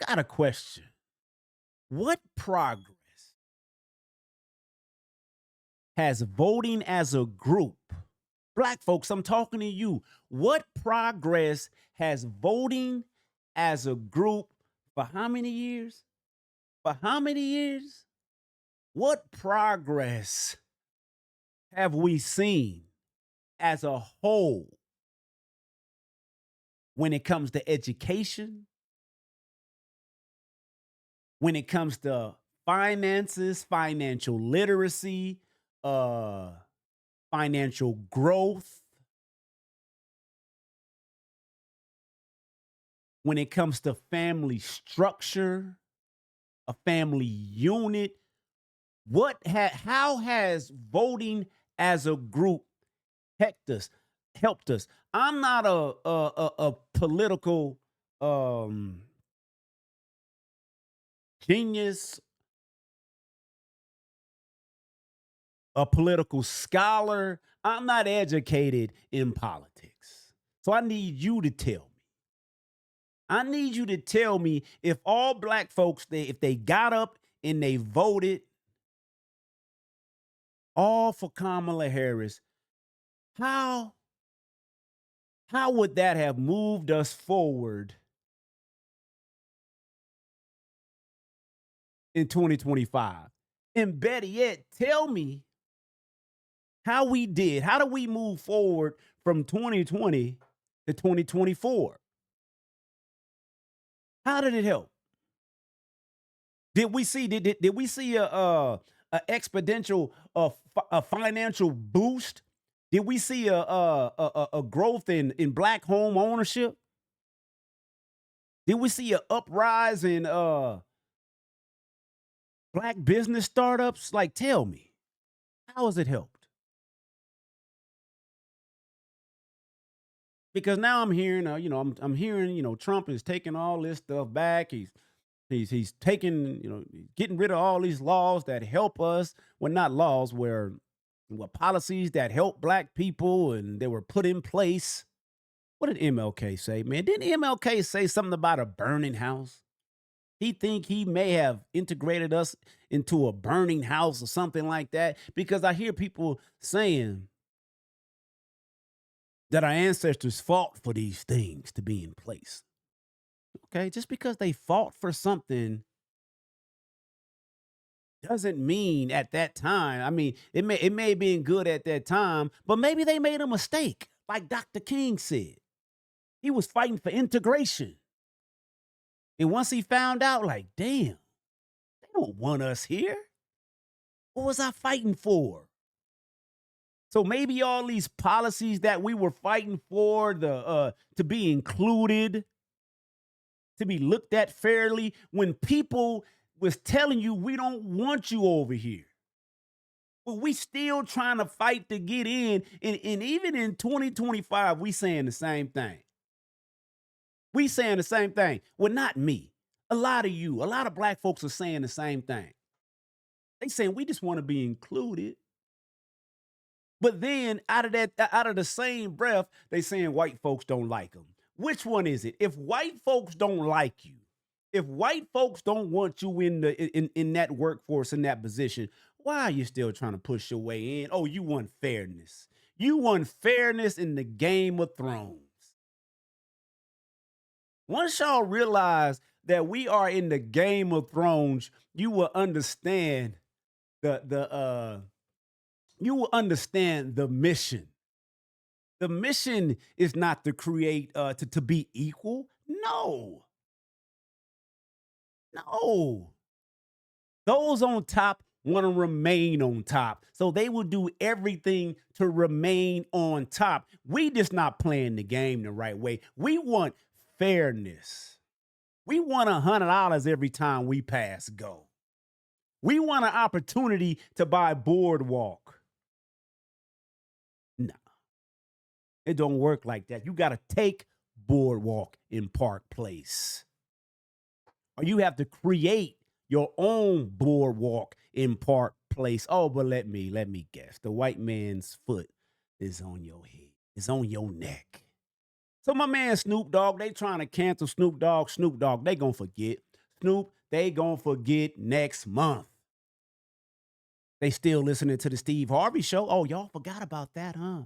I got a question. What progress has voting as a group? Black folks, I'm talking to you. What progress has voting as a group for how many years? For how many years? What progress have we seen as a whole when it comes to education, when it comes to finances, financial literacy, uh, financial growth, when it comes to family structure, a family unit? How has voting as a group helped us? Helped us. I'm not a political um, genius, a political scholar. I'm not educated in politics, so I need you to tell me. I need you to tell me if all black folks, if they got up and they voted all for Kamala Harris, how how would that have moved us forward in 2025? And better yet, tell me how we did. How do we move forward from 2020 to 2024? How did it help? Did we see a exponential a financial boost? Did we see a growth in black home ownership? Did we see a uprise in black business startups? Like, tell me, how has it helped? Because now I'm hearing, I'm hearing, Trump is taking all this stuff back. He's taking, he's getting rid of all these laws that help us. Well, not laws, where policies that help black people and they were put in place. What did MLK say, man? Didn't MLK say something about a burning house? He think he may have integrated us into a burning house or something like that. Because I hear people saying that our ancestors fought for these things to be in place. Okay, just because they fought for something doesn't mean at that time. I mean, it may have been good at that time, but maybe they made a mistake. Like Dr. King said, he was fighting for integration. And once he found out, like, damn, they don't want us here. What was I fighting for? So maybe all these policies that we were fighting for, the to be included, to be looked at fairly, when people was telling you we don't want you over here. But we still trying to fight to get in. And even in 2025, we saying the same thing. We saying the same thing. Well, not me. A lot of you, a lot of black folks are saying the same thing. They saying we just want to be included. But then out of the same breath, they saying white folks don't like them. Which one is it? If white folks don't like you, if white folks don't want you in that workforce, in that position, why are you still trying to push your way in? Oh, you want fairness. You want fairness in the Game of Thrones. Once y'all realize that we are in the Game of Thrones, you will understand the you will understand the mission. The mission is not to create to be equal. No. No. Those on top want to remain on top. So they will do everything to remain on top. We just not playing the game the right way. We want fairness. We want $100 every time we pass go. We want an opportunity to buy boardwalk. No, it don't work like that. You got to take boardwalk in Park Place, or you have to create your own boardwalk in Park Place. Oh, but let me guess. The white man's foot is on your head. Is on your neck. So my man Snoop Dogg, they trying to cancel Snoop Dogg. Snoop Dogg, they gonna forget. Snoop, they gonna forget next month. They still listening to the Steve Harvey show. Oh, y'all forgot about that, huh?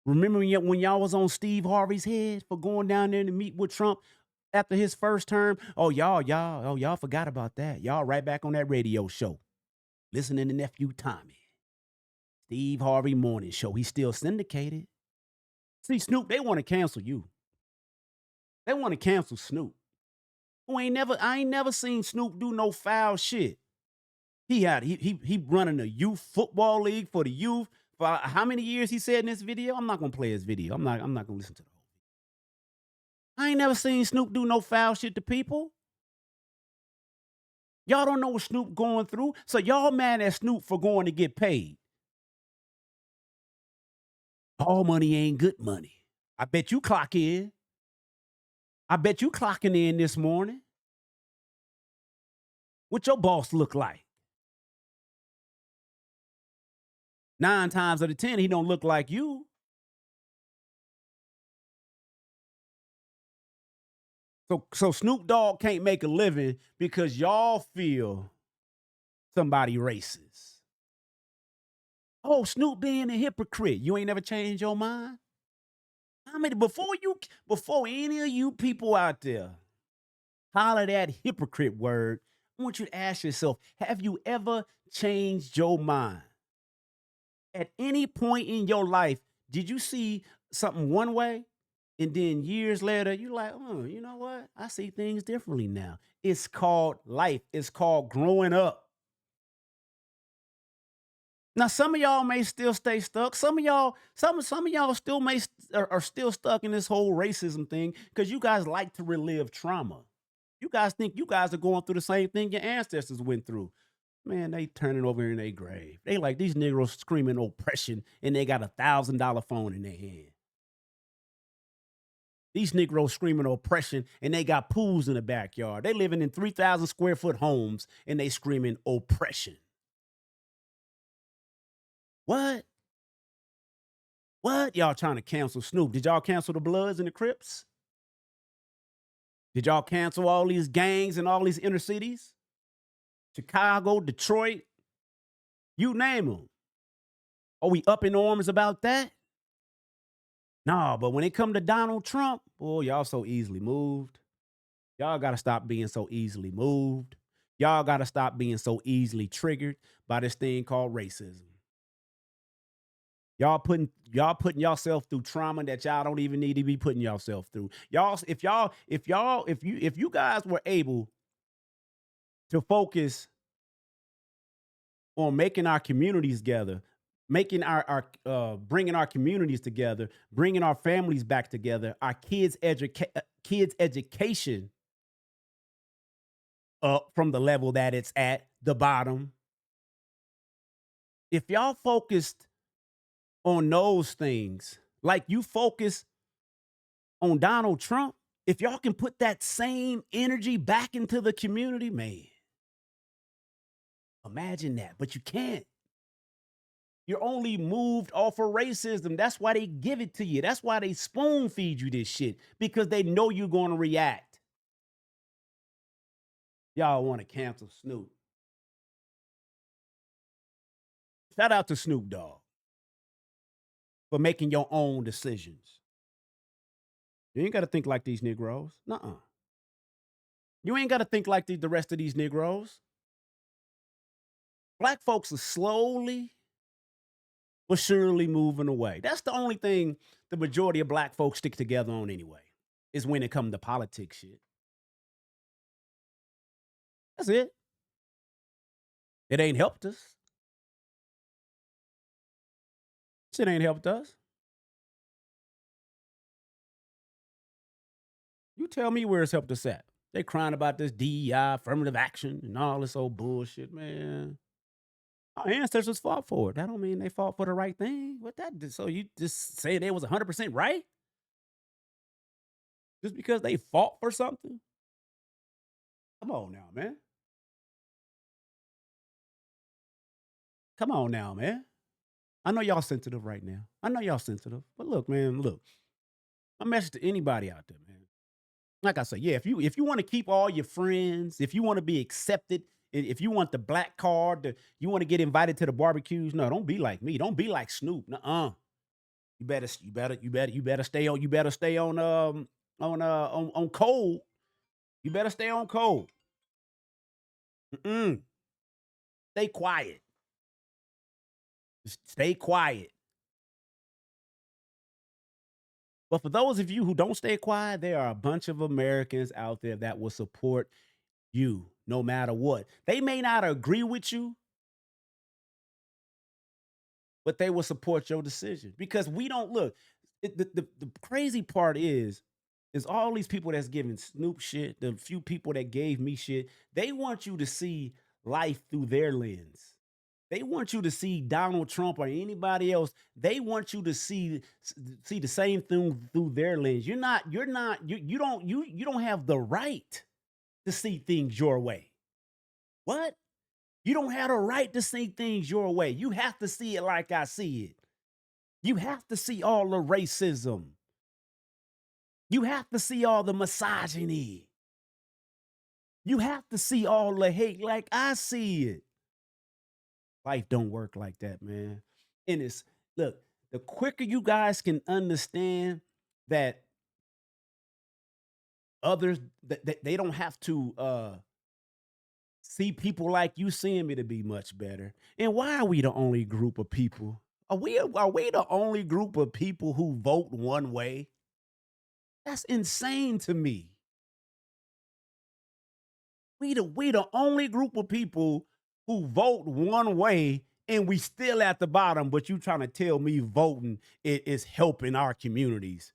Remember when y'all was on Steve Harvey's head for going down there to meet with Trump after his first term? Oh, y'all forgot about that. Y'all right back on that radio show. Listening to nephew Tommy. Steve Harvey morning show. He's still syndicated. See, Snoop, they want to cancel you. They want to cancel Snoop. I ain't never seen Snoop do no foul shit. He running a youth football league for the youth. For how many years he said in this video? I'm not gonna play his video. I'm not gonna listen to the whole. I ain't never seen Snoop do no foul shit to people. Y'all don't know what Snoop going through. So y'all mad at Snoop for going to get paid. All money ain't good money. I bet you clock in. I bet you clocking in this morning. What your boss look like? 9 times out of 10, he don't look like you. So Snoop Dogg can't make a living because y'all feel somebody racist. Oh, Snoop being a hypocrite. You ain't never changed your mind? I mean, before any of you people out there holler that hypocrite word, I want you to ask yourself, have you ever changed your mind? At any point in your life, did you see something one way? And then years later, you're like, oh, you know what? I see things differently now. It's called life. It's called growing up. Now, some of y'all may still stay stuck. Some of y'all still are still stuck in this whole racism thing because you guys like to relive trauma. You guys think you guys are going through the same thing your ancestors went through. Man, they turning over in their grave. They like these Negroes screaming oppression and they got $1,000 phone in their hand. These Negroes screaming oppression and they got pools in the backyard. They living in 3,000 square foot homes and they screaming oppression. What? What? Y'all trying to cancel Snoop? Did y'all cancel the Bloods and the Crips? Did y'all cancel all these gangs in all these inner cities? Chicago, Detroit, you name them. Are we up in arms about that? Nah, but when it come to Donald Trump, boy, y'all so easily moved. Y'all got to stop being so easily moved. Y'all got to stop being so easily triggered by this thing called racism. Y'all putting yourself through trauma that y'all don't even need to be putting yourself through. If you guys were able to focus on making our communities together, making our bringing our communities together, bringing our families back together, our kids education up from the level that it's at the bottom. If y'all focused on those things, like you focus on Donald Trump, if y'all can put that same energy back into the community, man, imagine that. But you can't. You're only moved off of racism. That's why they give it to you. That's why they spoon feed you this shit because they know you're going to react. Y'all want to cancel Snoop. Shout out to Snoop Dogg for making your own decisions. You ain't got to think like these Negroes. Nuh-uh. You ain't got to think like the rest of these Negroes. Black folks are slowly but surely moving away. That's the only thing the majority of black folks stick together on anyway, is when it comes to politics shit. That's it. It ain't helped us. Shit ain't helped us. You tell me where it's helped us at. They crying about this DEI, affirmative action, and all this old bullshit, man. Our ancestors fought for it. That don't mean they fought for the right thing. What that so you just say they was 100% right? Just because they fought for something? Come on now, man. Come on now, man. I know y'all sensitive right now. I know y'all sensitive. But look, man, look. My message to anybody out there, man. Like I say, yeah, if you want to keep all your friends, if you want to be accepted, if you want the black card, you want to get invited to the barbecues, no, don't be like me. Don't be like Snoop. Nuh-uh. You better stay on cold. You better stay on cold. Mm-mm. Stay quiet. Just stay quiet. But for those of you who don't stay quiet, there are a bunch of Americans out there that will support you no matter what. They may not agree with you, but they will support your decision because we don't look. The crazy part is all these people that's giving Snoop shit, the few people that gave me shit, they want you to see life through their lens. They want you to see Donald Trump or anybody else. They want you to see the same thing through their lens. You don't have the right to see things your way. What? You don't have the right to see things your way. You have to see it like I see it. You have to see all the racism. You have to see all the misogyny. You have to see all the hate like I see it. Life don't work like that, man. And it's look, the quicker you guys can understand that others that they don't have to see people like you seeing me to be much better. And why are we the only group of people? Are we the only group of people who vote one way? That's insane to me. We the only group of people who vote one way and we still at the bottom, but you trying to tell me voting is helping our communities.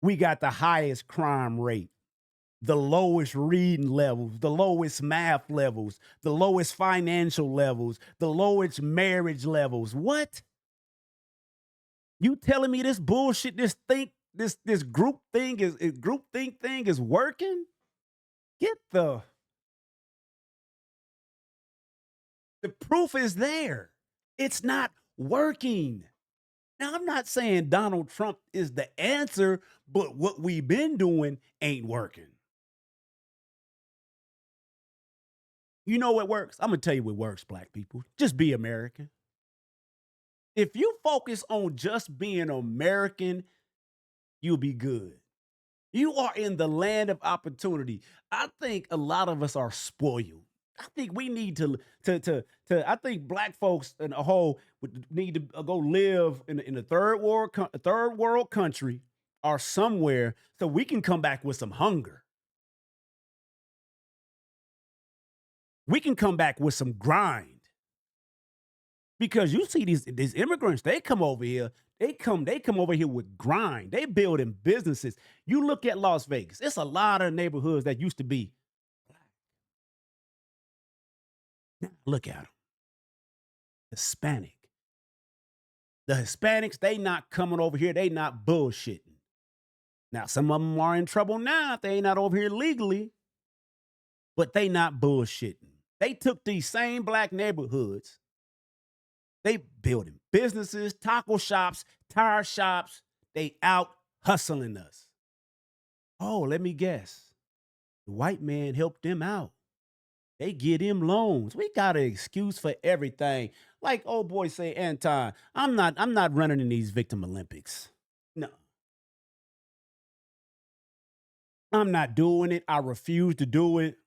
We got the highest crime rate, the lowest reading levels, the lowest math levels, the lowest financial levels, the lowest marriage levels. What? You telling me this bullshit, this group think thing is working? Get the proof is there. It's not working. Now, I'm not saying Donald Trump is the answer, but what we've been doing ain't working. You know what works? I'm going to tell you what works, black people. Just be American. If you focus on just being American, you'll be good. You are in the land of opportunity. I think a lot of us are spoiled. I think we need to I think black folks in a whole would need to go live in a third world country or somewhere so we can come back with some hunger. We can come back with some grind. Because you see these immigrants, they come over here, they come over here with grind. They building businesses. You look at Las Vegas. It's a lot of neighborhoods that used to be black. Look at them. Hispanic. The Hispanics, they not coming over here. They not bullshitting. Now, some of them are in trouble now if they ain't not over here legally, but they not bullshitting. They took these same black neighborhoods. They building businesses, taco shops, tire shops. They out hustling us. Oh, let me guess. The white man helped them out. They get him loans. We got an excuse for everything. Like old boy say, Anton, I'm not running in these victim Olympics. No, I'm not doing it. I refuse to do it.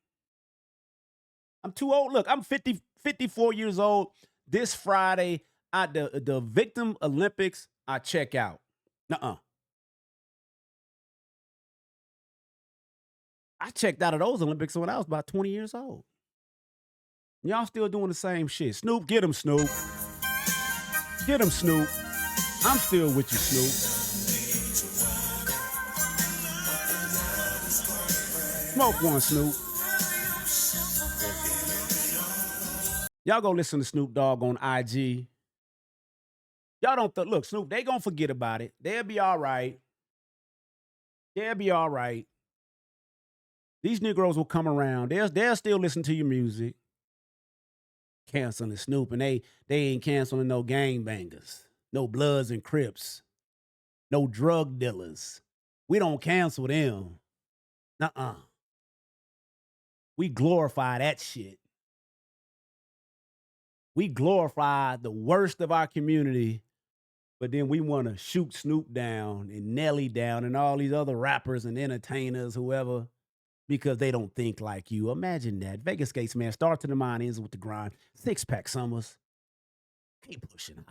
I'm too old. Look, I'm 54 years old. This Friday, the victim Olympics, I check out. Nuh-uh. I checked out of those Olympics when I was about 20 years old. Y'all still doing the same shit. Snoop, get him, Snoop. Get him, Snoop. I'm still with you, Snoop. Smoke one, Snoop. Y'all go listen to Snoop Dogg on IG. Y'all don't look, Snoop, they gonna forget about it. They'll be all right. They'll be all right. These Negroes will come around. They'll still listen to your music. Canceling Snoop, and they ain't canceling no gangbangers, no Bloods and Crips, no drug dealers. We don't cancel them. Nuh-uh. We glorify that shit. We glorify the worst of our community, but then we want to shoot Snoop down and Nelly down and all these other rappers and entertainers, whoever, because they don't think like you. Imagine that. Vegas Gates, man, start to the mind, ends with the grind. Six pack summers. Keep pushing out.